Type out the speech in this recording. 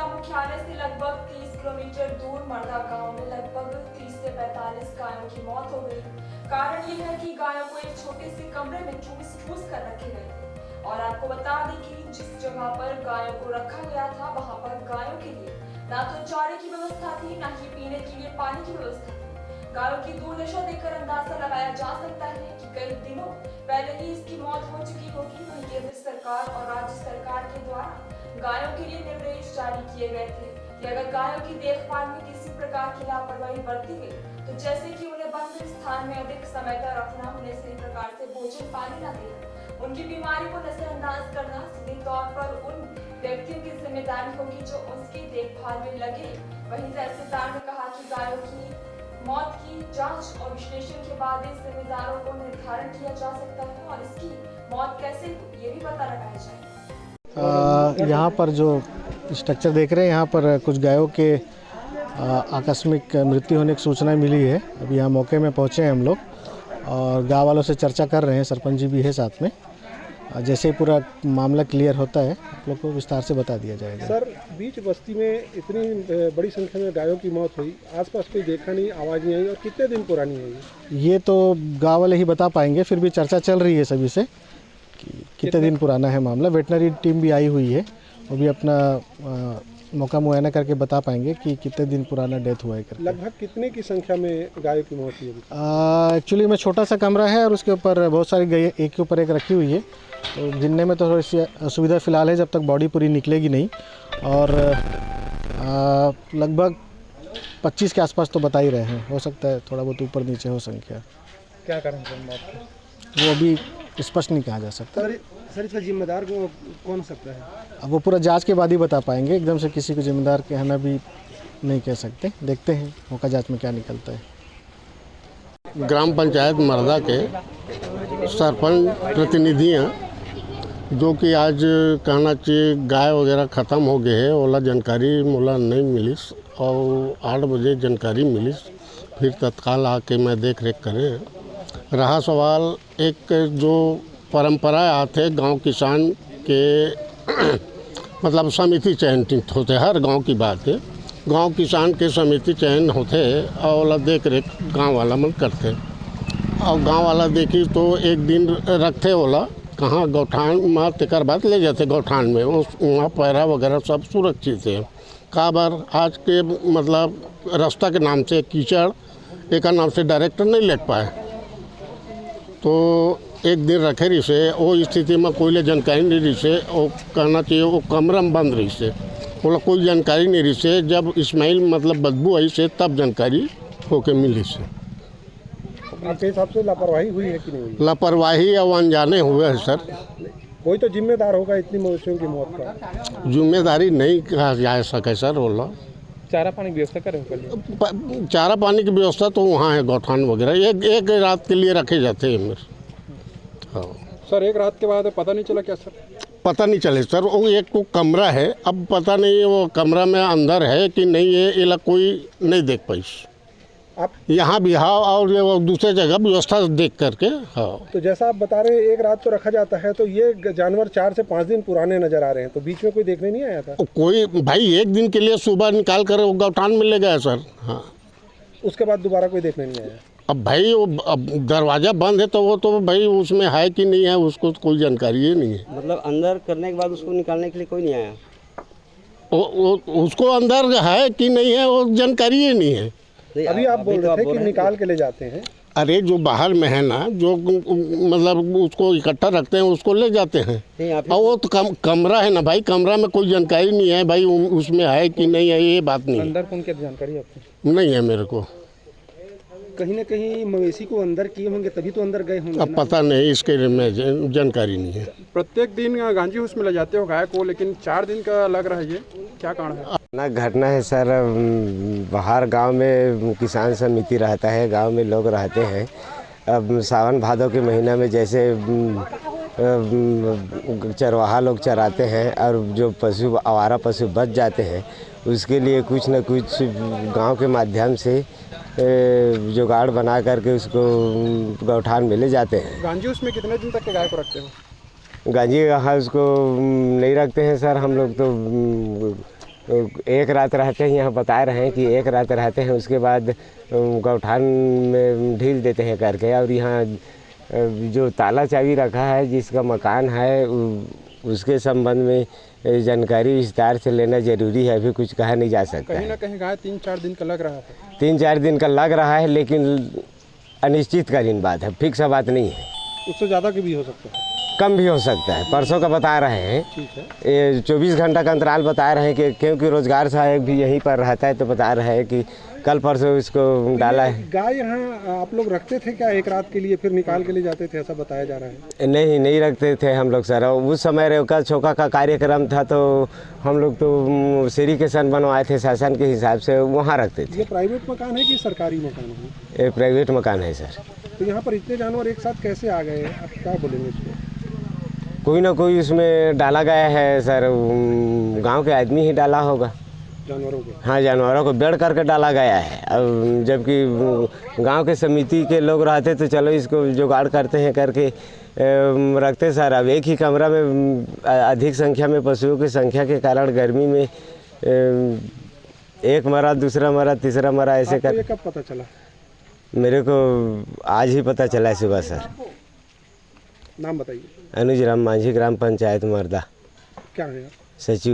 जिला मुख्यालय से लगभग 30 किलोमीटर दूर मर्दा गांव में लगभग 30 से 45 गायों की मौत हो गई। कारण ये है कि गायों को एक छोटे से कमरे में ठूस कर रखे गए थे। और आपको बता दें कि जिस जगह पर गायों को रखा गया था वहां पर गायों के लिए ना तो चारे की व्यवस्था थी, ना ही पीने के लिए पानी की व्यवस्था थी। गायों की दुर्दशा देखकर अंदाजा लगाया जा सकता है कि कई दिनों पहले ही इसकी मौत हो चुकी होगी। वहीं केंद्र सरकार और राज्य सरकार के द्वारा गायों के लिए निर्देश जारी किए गए थे कि अगर गायों की देखभाल में किसी प्रकार की लापरवाही बरती गई तो जैसे कि उन्हें बंद स्थान में अधिक समय तक रखना, उन्हें सही प्रकार से भोजन पानी न देना, उनकी बीमारी को नजरअंदाज करना सीधे तौर पर उन व्यक्तियों की जिम्मेदारी होगी जो उसकी देखभाल में लगे। वहीं तहसीलदार ने कहा कि गायों की मौत की जांच और विश्लेषण के बाद इस जिम्मेदारों को निर्धारण किया जा सकता है और इसकी मौत कैसे हुई ये भी पता लगाया जाए। यहाँ पर जो स्ट्रक्चर देख रहे हैं, यहाँ पर कुछ गायों के आकस्मिक मृत्यु होने की सूचना मिली है। अभी यहाँ मौके में पहुँचे हैं हम लोग और गाँव वालों से चर्चा कर रहे हैं, सरपंच जी भी है साथ में। जैसे ही पूरा मामला क्लियर होता है आप लोग को विस्तार से बता दिया जाएगा। सर, बीच बस्ती में इतनी बड़ी संख्या में गायों की मौत हुई, आसपास कोई देखा नहीं, आवाज़ नहीं आई, और कितने दिन पुरानी है ये तो गाँव वाले ही बता पाएंगे। फिर भी चर्चा चल रही है सभी से कि कितने दिन पुराना है मामला। वेटनरी टीम भी आई हुई है, वो भी अपना मौका मुआयना करके बता पाएंगे कि कितने दिन पुराना डेथ हुआ है करके। लगभग कितने की संख्या में गायों की मौत हुई? एक्चुअली में छोटा सा कमरा है और उसके ऊपर बहुत सारी गायें एक के ऊपर एक रखी हुई है, तो गिनने में तो थोड़ी सी असुविधा फ़िलहाल है, जब तक बॉडी पूरी निकलेगी नहीं। और लगभग 25 के आसपास तो बता ही रहे हैं, हो सकता है थोड़ा बहुत ऊपर नीचे हो संख्या। क्या कारण है मौत का? वो अभी स्पष्ट नहीं कहा जा सकता। सर, इसका जिम्मेदार कौन हो सकता है? अब वो पूरा जांच के बाद ही बता पाएंगे। एकदम से किसी को जिम्मेदार कहना भी नहीं कह सकते। देखते हैं मौका जांच में क्या निकलता है। ग्राम पंचायत मर्दा के सरपंच प्रतिनिधियाँ जो कि आज कहना चाहिए गाय वगैरह ख़त्म हो गए है, ओला जानकारी मोला नहीं मिली और 8 बजे जानकारी मिली। फिर तत्काल आके मैं देख रेख करे। रहा सवाल एक जो परंपरा आते गांव किसान के मतलब समिति चयन होते, हर गांव की बात है, गांव किसान के समिति चयन होते और देख रेख गांव वाला मन करते। और गांव वाला देखी तो एक दिन रखते ओला कहाँ गौठान में, तेकर बाद ले जाते गौठान में, वहाँ पैरा वगैरह सब सुरक्षित है। काबर आज के मतलब रास्ता के नाम से कीचड़ एक नाम से डायरेक्टर नहीं लेट पाए, तो एक दिन रखे रही से वो स्थिति में कोई जानकारी नहीं रही से, वो कहना चाहिए वो कमरा में बंद रही से, वो कोई जानकारी नहीं रही से। जब इस्माइल मतलब बदबू आई से तब जानकारी होके मिली से। आपके हिसाब से लापरवाही हुई है कि नहीं हुई? लापरवाही या अनजाने हुए है सर। कोई तो जिम्मेदार होगा इतनी मवेशियों की मौत का। जिम्मेदारी नहीं कहा जा सके सर। बोला चारा पानी की व्यवस्था करें? चारा पानी की व्यवस्था तो वहाँ है गौठान वगैरह, एक रात के लिए रखे जाते हैं। हाँ सर, एक रात के बाद पता नहीं चला क्या सर? पता नहीं चले सर। वो एक को कमरा है, अब पता नहीं वो कमरा में अंदर है कि नहीं है, ये कोई नहीं देख पाई। आप यहाँ भी हाँ, और दूसरे जगह व्यवस्था देख करके। हाँ, तो जैसा आप बता रहे हैं एक रात तो रखा जाता है, तो ये जानवर 4 से 5 दिन पुराने नजर आ रहे हैं, तो बीच में कोई देखने नहीं आया था? कोई भाई एक दिन के लिए सुबह निकाल कर गौठान में ले गया सर। हाँ, उसके बाद दोबारा कोई देखने नहीं आया? अब भाई वो अब दरवाज़ा बंद है तो वो तो भाई उसमें है कि नहीं है उसको तो कोई जानकारी ही नहीं है। मतलब अंदर करने के बाद उसको निकालने के लिए कोई नहीं आया? उसको अंदर है कि नहीं है वो जानकारी ही नहीं है। अभी आप बोल रहे थे कि निकाल के ले जाते हैं। अरे जो बाहर में है ना, जो मतलब उसको इकट्ठा रखते हैं उसको ले जाते हैं। और वो तो कमरा है ना भाई, कमरा में कोई जानकारी नहीं है भाई उसमें है कि नहीं है, ये बात नहीं है। अंदर कौन क्या जानकारी आपको नहीं है मेरे को। कहीं ना कहीं मवेशी को अंदर किए होंगे तभी तो अंदर गए होंगे। अब पता नहीं, इसके में जानकारी नहीं है। प्रत्येक दिन गांजी हाउस में ले जाते हो गाय को, लेकिन 4 दिन का लग रहा है, ये क्या कारण है? ना घटना है सर, बाहर गांव में किसान समिति रहता है, गांव में लोग रहते हैं। अब सावन भादों के महीना में जैसे चरवाहा लोग चराते हैं और जो पशु आवारा पशु बच जाते हैं, उसके लिए कुछ न कुछ गांव के माध्यम से जुगाड़ बना करके उसको गौठान में ले जाते हैं। गांजी हाउस में कितने दिन तक के गाय को रखते हो? गांजी हाउस को नहीं रखते हैं सर हम लोग, तो एक रात रहते हैं, यहाँ बता रहे हैं कि एक रात रहते हैं, उसके बाद गौठान में ढील देते हैं करके। और यहाँ जो ताला चाबी रखा है जिसका मकान है उसके संबंध में जानकारी विस्तार से लेना जरूरी है। अभी कुछ कहा नहीं जा सकता। कहीं ना कहीं गाय 3-4 दिन का लग रहा है। 3-4 दिन का लग रहा है, लेकिन अनिश्चितकालीन बात है, फिक्स बात नहीं है। उससे ज़्यादा की भी हो सकता है, कम भी हो सकता है। परसों का बता रहे हैं, ठीक है। ये 24 घंटा का अंतराल बता रहे हैं कि क्योंकि रोजगार सहायक भी यहीं पर रहता है, तो बता रहे हैं कि कल परसों इसको डाला है। गाय यहाँ आप लोग रखते थे क्या एक रात के लिए, फिर निकाल के ले जाते थे, ऐसा बताया जा रहा है? नहीं रखते थे हम लोग सर। उस समय रेवका छोका का कार्यक्रम था, तो हम लोग तो सिरिकेशन बनवाए थे शासन के हिसाब से, वहाँ रखते थे। ये प्राइवेट मकान है कि सरकारी मकान है? ये प्राइवेट मकान है सर। तो यहाँ पर इतने जानवर एक साथ कैसे आ गए, आप क्या बोलेंगे इसको? कोई ना कोई उसमें डाला गया है सर, गांव के आदमी ही डाला होगा जानवरों को। हाँ, जानवरों को बेड़ करके डाला गया है। अब जबकि गांव के समिति के लोग रहते तो चलो इसको जुगाड़ करते हैं करके रखते सर। अब एक ही कमरा में अधिक संख्या में पशुओं की संख्या के कारण गर्मी में एक मरा, दूसरा मरा, तीसरा मरा, ऐसे कर। ये कब पता चला? मेरे को आज ही पता चला है सुबह सर। नाम बताइए। अनुज राम मांझी, ग्राम पंचायत मर्दा, क्या है? सचिव।